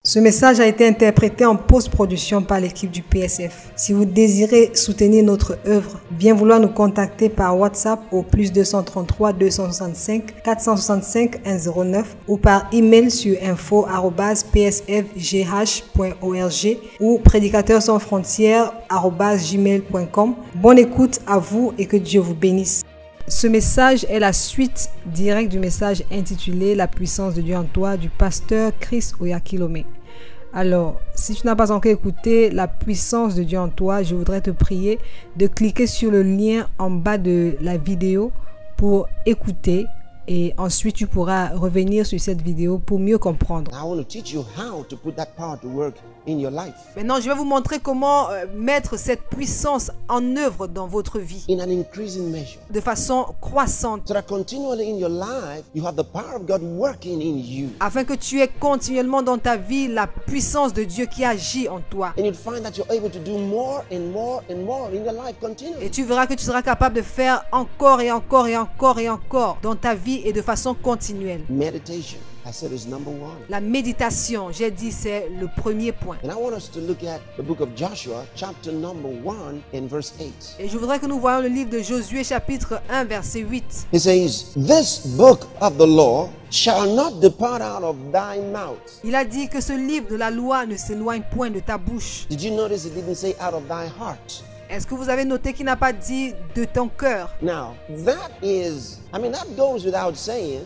Ce message a été interprété en post-production par l'équipe du PSF. Si vous désirez soutenir notre œuvre, bien vouloir nous contacter par WhatsApp au +233 265 465 109 ou par email sur info@psfgh.org ou prédicateurs-sans-frontières@gmail.com. Bonne écoute à vous et que Dieu vous bénisse. Ce message est la suite directe du message intitulé « La puissance de Dieu en toi » du pasteur Chris Oyakhilome. Alors, si tu n'as pas encore écouté « La puissance de Dieu en toi », je voudrais te prier de cliquer sur le lien en bas de la vidéo pour écouter et ensuite tu pourras revenir sur cette vidéo pour mieux comprendre. Maintenant, je vais vous montrer comment mettre cette puissance en œuvre dans votre vie de façon croissante, afin que tu aies continuellement dans ta vie la puissance de Dieu qui agit en toi. Et tu verras que tu seras capable de faire encore et encore et encore et encore dans ta vie et de façon continuelle. Meditation, I said, is number one. La méditation, j'ai dit, c'est le premier point. And I want us to look at the book of Joshua, chapter number 1 and verse 8. Et je voudrais que nous voyions le livre de Josué, chapitre 1, verset 8. It says, "This book of the law shall not depart out of thy mouth." Il a dit que ce livre de la loi ne s'éloigne point de ta bouche. Did you notice it didn't say out of thy heart? Est-ce que vous avez noté qu'il n'a pas dit de ton cœur? Now, that goes without saying.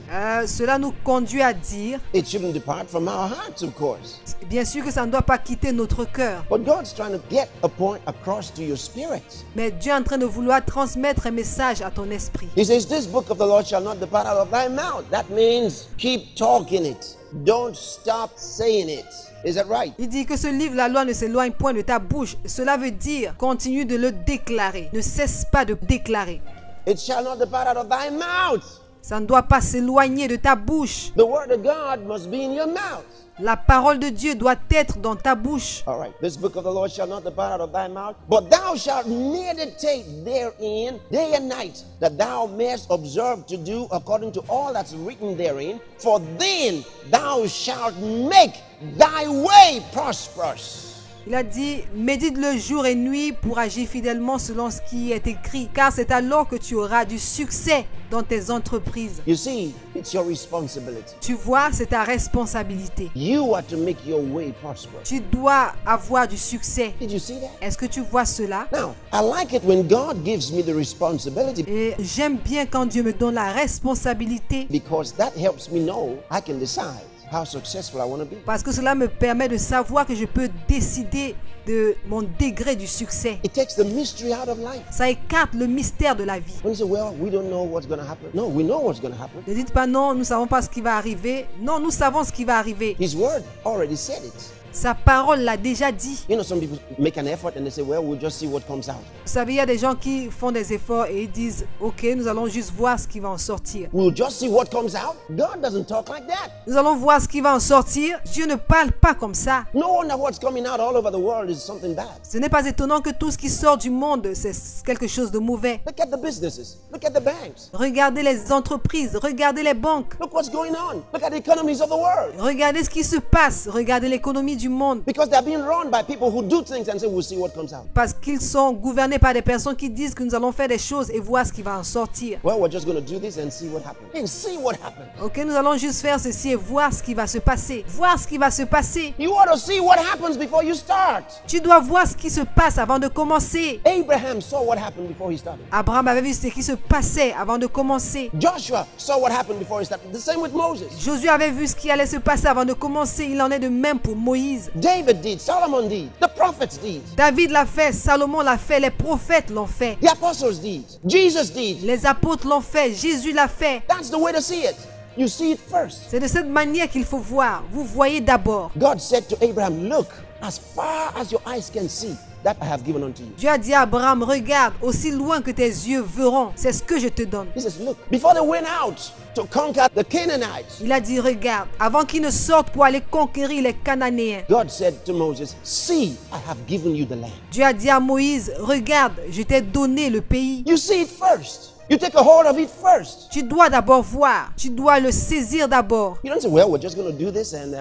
Cela nous conduit à dire, It shouldn't depart from our hearts, of course. bien sûr que ça ne doit pas quitter notre cœur. But God's trying to get a point across to your spirit. Mais Dieu est en train de vouloir transmettre un message à ton esprit. He says, "This book of the law shall not depart out of thy mouth." That means keep talking it. Don't stop saying it. Is that right? Il dit que ce livre, la loi, ne s'éloigne point de ta bouche. Cela veut dire, continue de le déclarer. Ne cesse pas de déclarer. It shall not depart out of thy mouth. Ça ne doit pas s'éloigner de ta bouche. The word of God must be in your mouth. La parole de Dieu doit être dans ta bouche. All right. This book of the Lord shall not depart out of thy mouth, but thou shalt meditate therein day and night, that thou mayest observe to do according to all that's written therein. For then thou shalt make thy way prosperous. Il a dit, médite le jour et nuit pour agir fidèlement selon ce qui est écrit, car c'est alors que tu auras du succès dans tes entreprises. You see, it's your responsibility. Tu vois, c'est ta responsabilité. You are to make your way prosperous. Tu dois avoir du succès. Did you see that? Est-ce que tu vois cela? Now, I like it when God gives me the responsibility, Et j'aime bien quand Dieu me donne la responsabilité, because that helps me know I can decide how successful I want to be. parce que cela me permet de savoir que je peux décider de mon degré du succès. It takes the mystery out of life. Ça écarte le mystère de la vie. When you say, well, we don't know what's going to happen. No, we know what's going to happen. Ne dites pas non, nous ne savons pas ce qui va arriver. Non, nous savons ce qui va arriver. His word already said it. Sa parole l'a déjà dit. You know, some people make an effort and they say, well, we'll just see what comes out. Vous savez, il y a des gens qui font des efforts et ils disent, ok, nous allons juste voir ce qui va en sortir. We'll just see what comes out. God doesn't talk like that. Nous allons voir ce qui va en sortir. Dieu ne parle pas comme ça. No wonder what's coming out all over the world is something bad. Ce n'est pas étonnant que tout ce qui sort du monde, c'est quelque chose de mauvais. Look at the businesses. Look at the banks. Regardez les entreprises, regardez les banques. Look what's going on. Look at the economies of the world. Regardez ce qui se passe, regardez l'économie du monde. Because they're being run by people who do things and say, we'll see what comes out. Parce qu'ils sont gouvernés par des personnes qui disent que nous allons faire des choses et voir ce qui va en sortir. Well, we're just going to do this and see what happens. And see what happens. Ok, nous allons juste faire ceci et voir ce qui va se passer. Voir ce qui va se passer. You ought to see what happens before you start. Tu dois voir ce qui se passe avant de commencer. Abraham saw what happened before he started. Abraham avait vu ce qui se passait avant de commencer. Joshua saw what happened before he started. The same with Moses. Josué avait vu ce qui allait se passer avant de commencer. Il en est de même pour Moïse. David did. Solomon did. The prophets did. David l'a fait, Salomon l'a fait, les prophètes l'ont fait. The apostles did. Jesus did. Les apôtres l'ont fait, Jésus l'a fait. That's the way to see it. You see it first. C'est de cette manière qu'il faut voir. Vous voyez d'abord. God said to Abraham, look, as far as your eyes can see, that I have given unto you. Dieu a dit à Abraham, regarde, aussi loin que tes yeux verront, c'est ce que je te donne. He says, look, before they went out to conquer the Canaanites, Il a dit, regarde, avant qu'ils ne sortent pour aller conquérir les Cananéens, God said to Moses, see, I have given you the land. Dieu a dit à Moïse, regarde, je t'ai donné le pays. You see it first. You take a hold of it first. Tu dois d'abord voir, tu dois le saisir d'abord. You don't say, well, we're just going to do this and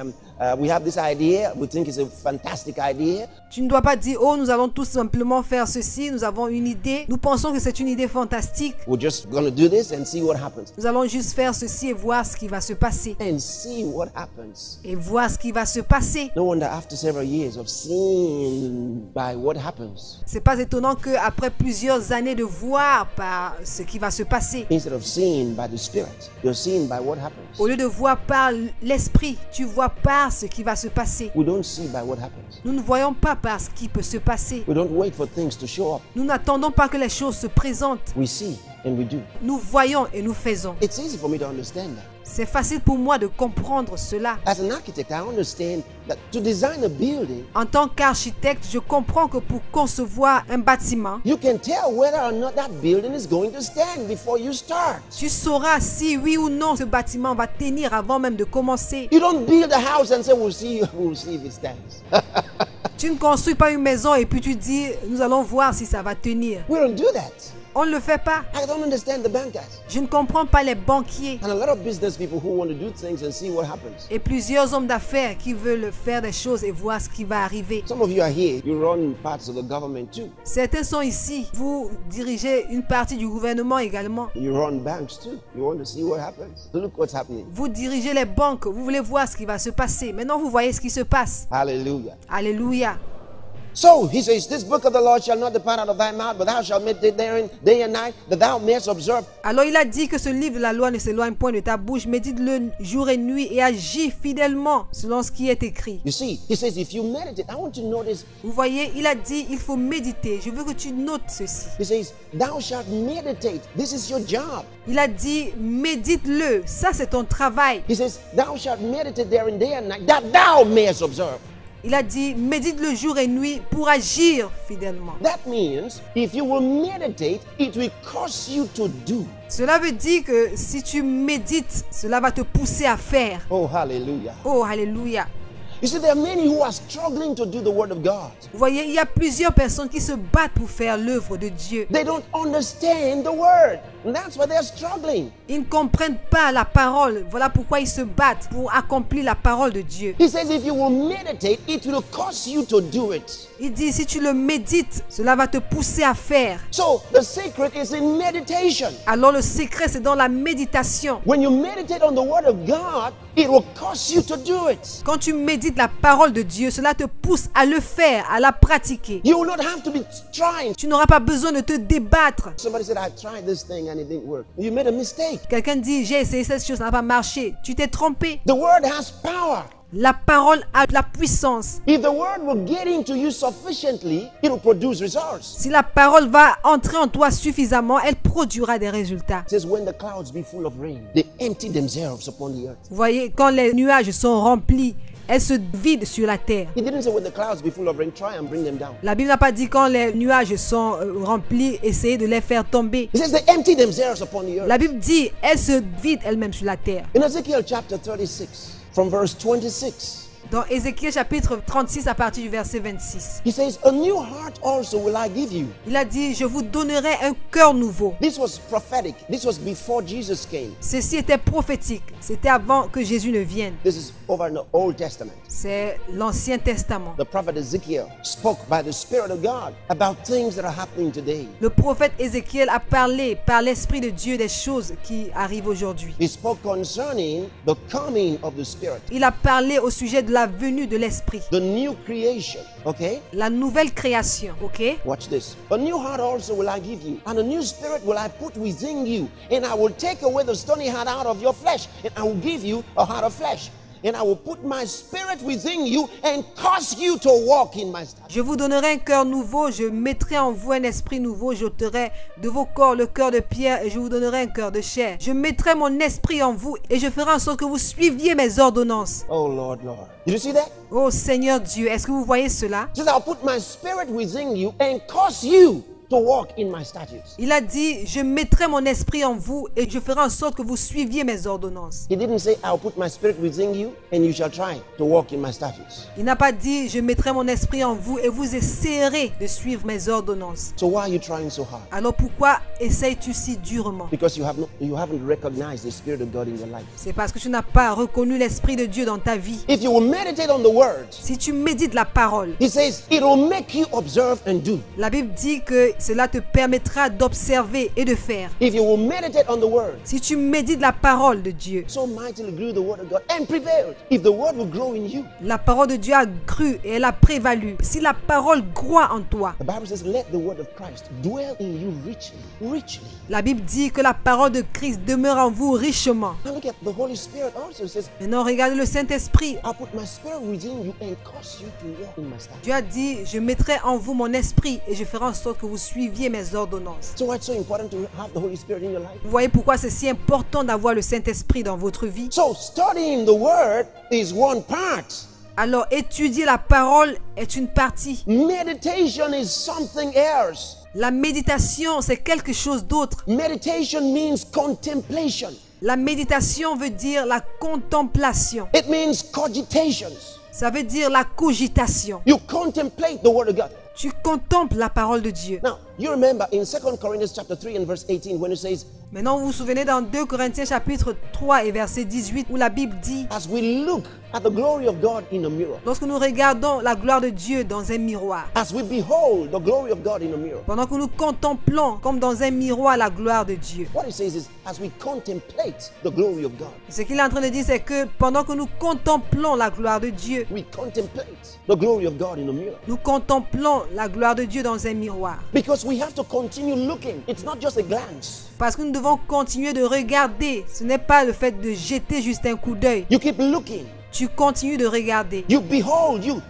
we have this idea. We think it's a fantastic idea. Tu ne dois pas dire, oh, nous allons tout simplement faire ceci, nous avons une idée. Nous pensons que c'est une idée fantastique. We're just going to do this and see what happens. Nous allons juste faire ceci et voir ce qui va se passer. And see what happens. Et voir ce qui va se passer. No wonder after several years of seeing by what happens, C'est pas étonnant qu'après plusieurs années de voir par ce qui va se passer, instead of seeing by the Spirit, you're seeing by what happens. au lieu de voir par l'esprit, tu vois par ce qui va se passer. We don't see by what happens. Nous ne voyons pas par ce qui peut se passer. We don't wait for things to show up. Nous n'attendons pas que les choses se présentent. We see and we do. Nous voyons et nous faisons. It's easy for me to understand that. C'est facile pour moi de comprendre cela. As an architect, I understand that to design a building, En tant qu'architecte, je comprends que pour concevoir un bâtiment, you can tell whether or not that building is going to stand before you start. tu sauras si oui ou non ce bâtiment va tenir avant même de commencer. You don't build a house and say, we'll see if it stands. Tu ne construis pas une maison et puis tu dis, nous allons voir si ça va tenir. We don't do that. On ne le fait pas. I don't understand the bankers. Je ne comprends pas les banquiers And a lot of business people who want to do things and see what happens. et plusieurs hommes d'affaires qui veulent faire des choses et voir ce qui va arriver. Some of you are here, you run parts of the government too. Certains sont ici. Vous dirigez une partie du gouvernement également. You run banks too. You want to see what happens. Look what's happening. Vous dirigez les banques. Vous voulez voir ce qui va se passer. Maintenant, vous voyez ce qui se passe. Hallelujah. Alléluia. So he says, this book of the law shall not depart out of thy mouth, but thou shalt meditate therein day and night, that thou mayest observe. Alors il a dit que ce livre de la loi ne s'éloigne point de ta bouche. Médite-le jour et nuit et agis fidèlement selon ce qui est écrit. You see, he says, if you meditate, I want you to notice, Vous voyez, il a dit il faut méditer. Je veux que tu notes ceci. he says, thou shalt meditate. This is your job. Il a dit médite-le. Ça c'est ton travail. He says, thou shalt meditate therein day and night, that thou mayest observe. Il a dit médite le jour et nuit pour agir fidèlement. That means if you will meditate, it will cause you to do. Cela veut dire que si tu médites, cela va te pousser à faire. Oh, hallelujah. Oh, alléluia. You see, there are many who are struggling to do the word of God. Vous voyez, il y a plusieurs personnes qui se battent pour faire l'œuvre de Dieu. They don't understand the word. And that's why they're struggling. Ils ne comprennent pas la parole. Voilà pourquoi ils se battent pour accomplir la parole de Dieu. He says if you will meditate, it will cause you to do it. Il dit, si tu le médites, cela va te pousser à faire. So the secret is in meditation. Alors le secret, c'est dans la méditation. When you meditate on the word of God, it will cause you to do it. Quand tu médites la parole de Dieu, cela te pousse à le faire, à la pratiquer. You will not have to be trying. Tu n'auras pas besoin de te débattre. Somebody said, I tried this thing and it didn't work. You made a mistake. Quelqu'un dit, j'ai essayé cette chose, ça n'a pas marché. Tu t'es trompé. The word has power. La parole a la puissance. If the word will get into you sufficiently, it will produce results. Si la parole va entrer en toi suffisamment, elle produira des résultats. It says, when the clouds be full of rain, they empty themselves upon the earth. Vous voyez, quand les nuages sont remplis, elles se vident sur la terre. He didn't say when the clouds be full of rain, try and bring them down. La Bible n'a pas dit quand les nuages sont remplis, essayez de les faire tomber. He says they empty themselves upon the earth. La Bible dit, elles se vident elles-mêmes sur la terre. In Ezekiel chapter 36, from verse 26, Dans Ézéchiel chapitre 36 à partir du verset 26, he says, a new heart also will I give you. il a dit, je vous donnerai un cœur nouveau. This was prophetic. This was before Jesus came. Ceci était prophétique. C'était avant que Jésus ne vienne. This is over in the Old Testament. C'est l'Ancien Testament. The prophet Ezekiel spoke by the Spirit of God about things that are happening today. Le prophète Ézéchiel a parlé par l'Esprit de Dieu des choses qui arrivent aujourd'hui. He spoke concerning the coming of the Spirit, Il a parlé au sujet de la venue de l'Esprit, the new creation. Okay? la nouvelle création. Ok? Watch this. A new heart also will I give you, and a new spirit will I put within you, and I will take away the stony heart out of your flesh, and I will give you a heart of flesh. And I will put my spirit within you and cause you to walk in my statutes. Je vous donnerai un cœur nouveau, je mettrai en vous un esprit nouveau, j'ôterai de vos corps le cœur de pierre et je vous donnerai un cœur de chair. Je mettrai mon esprit en vous et je ferai en sorte que vous suiviez mes ordonnances. Oh Lord, Lord. Did you see that? Oh Seigneur Dieu, est-ce que vous voyez cela? He says, I'll put my spirit within you and cause you to walk in my statutes. Il a dit, je mettrai mon esprit en vous et je ferai en sorte que vous suiviez mes ordonnances. He didn't say, I'll put my spirit within you and you shall try to walk in my statutes. Il n'a pas dit, je mettrai mon esprit en vous et vous essaierez de suivre mes ordonnances. So why are you trying so hard? Alors pourquoi essayes-tu si durement? Because you haven't recognized the Spirit of God in your life. C'est parce que tu n'as pas reconnu l'Esprit de Dieu dans ta vie. If you will meditate on the word, Si tu médites la parole, he says it will make you observe and do. la Bible dit que cela te permettra d'observer et de faire. If you will meditate on the word, Si tu médites la parole de Dieu, so mightily grew the word of God and prevailed. If the word will grow in you, la parole de Dieu a cru et elle a prévalu. Si la parole croit en toi, the Bible says, let the word of Christ dwell in you richly, richly. la Bible dit que la parole de Christ demeure en vous richement. Now look at the Holy Spirit also says, Maintenant, regardez le Saint-Esprit. I'll put my spirit within you and cause you to walk in my statutes. Dieu a dit, je mettrai en vous mon esprit et je ferai en sorte que vous suiviez mes ordonnances. So why it's so important to have the Holy Spirit in your life? Vous voyez pourquoi c'est si important d'avoir le Saint-Esprit dans votre vie? So studying the word is one part. Alors, étudier la parole est une partie. Meditation is something else. La méditation, c'est quelque chose d'autre. Meditation means contemplation. La méditation veut dire la contemplation. It means cogitations. Ça veut dire la cogitation. You contemplate the word of God. Tu contemples la parole de Dieu. Now, you remember in 2 Corinthians chapter 3 and verse 18 when it says, Maintenant, vous vous souvenez dans 2 Corinthiens chapitre 3 et verset 18 où la Bible dit, as we look at the glory of God in a mirror, lorsque nous regardons la gloire de Dieu dans un miroir, as we behold the glory of God in a mirror, pendant que nous contemplons comme dans un miroir la gloire de Dieu. what it says is, as we contemplate the glory of God, Ce qu'il est en train de dire, c'est que pendant que nous contemplons la gloire de Dieu, we contemplate the glory of God in a mirror. nous contemplons la gloire de Dieu dans un miroir. Because we have to continue looking. It's not just a glance. Parce que nous devons continuer de regarder. Ce n'est pas le fait de jeter juste un coup d'œil. You keep looking. Tu continues de regarder. You behold, you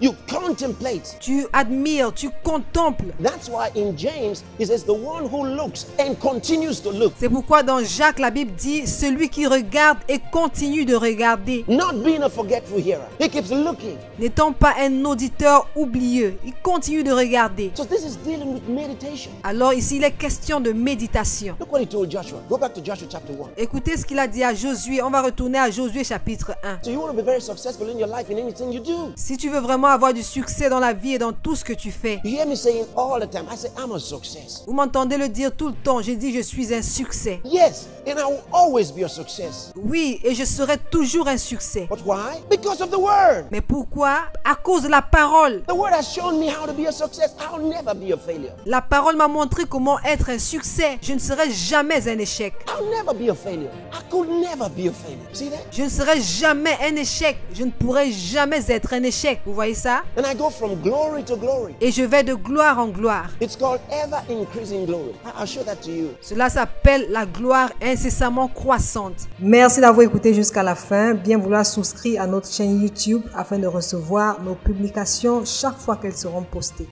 contemplate. Tu admires, tu contemples. That's why in James, it says the one who looks and continues to look. C'est pourquoi dans Jacques, la Bible dit, celui qui regarde et continue de regarder, Not being a forgetful hearer. He keeps looking. n'étant pas un auditeur oublieux, il continue de regarder. So this is dealing with meditation. Alors ici, il est question de méditation. Look what he told Joshua. Go back to Joshua chapter 1. Écoutez ce qu'il a dit à Josué. On va retourner à Josué chapitre 1. So you want to be very successful in your life in anything you do. Si tu veux vraiment avoir du succès dans la vie et dans tout ce que tu fais, You hear me saying all the time, I say, I'm a success. vous m'entendez le dire tout le temps, j'ai dit je suis un succès. Yes, and I will always be a success. Oui, et je serai toujours un succès. But why? Because of the word. Mais pourquoi? À cause de la parole. The word has shown me how to be a success. I'll never be a failure. La parole m'a montré comment être un succès. Je ne serai jamais un échec. I'll never be a failure. I could never be a failure. See that? Je ne serai jamais un échec. Je ne pourrai jamais être un échec. Vous voyez ça? And I go from glory to glory. Et je vais de gloire en gloire. It's called ever increasing glory. I'll show that to you. Cela s'appelle la gloire incessamment croissante. Merci d'avoir écouté jusqu'à la fin. Bien vouloir souscrire à notre chaîne YouTube afin de recevoir nos publications chaque fois qu'elles seront postées.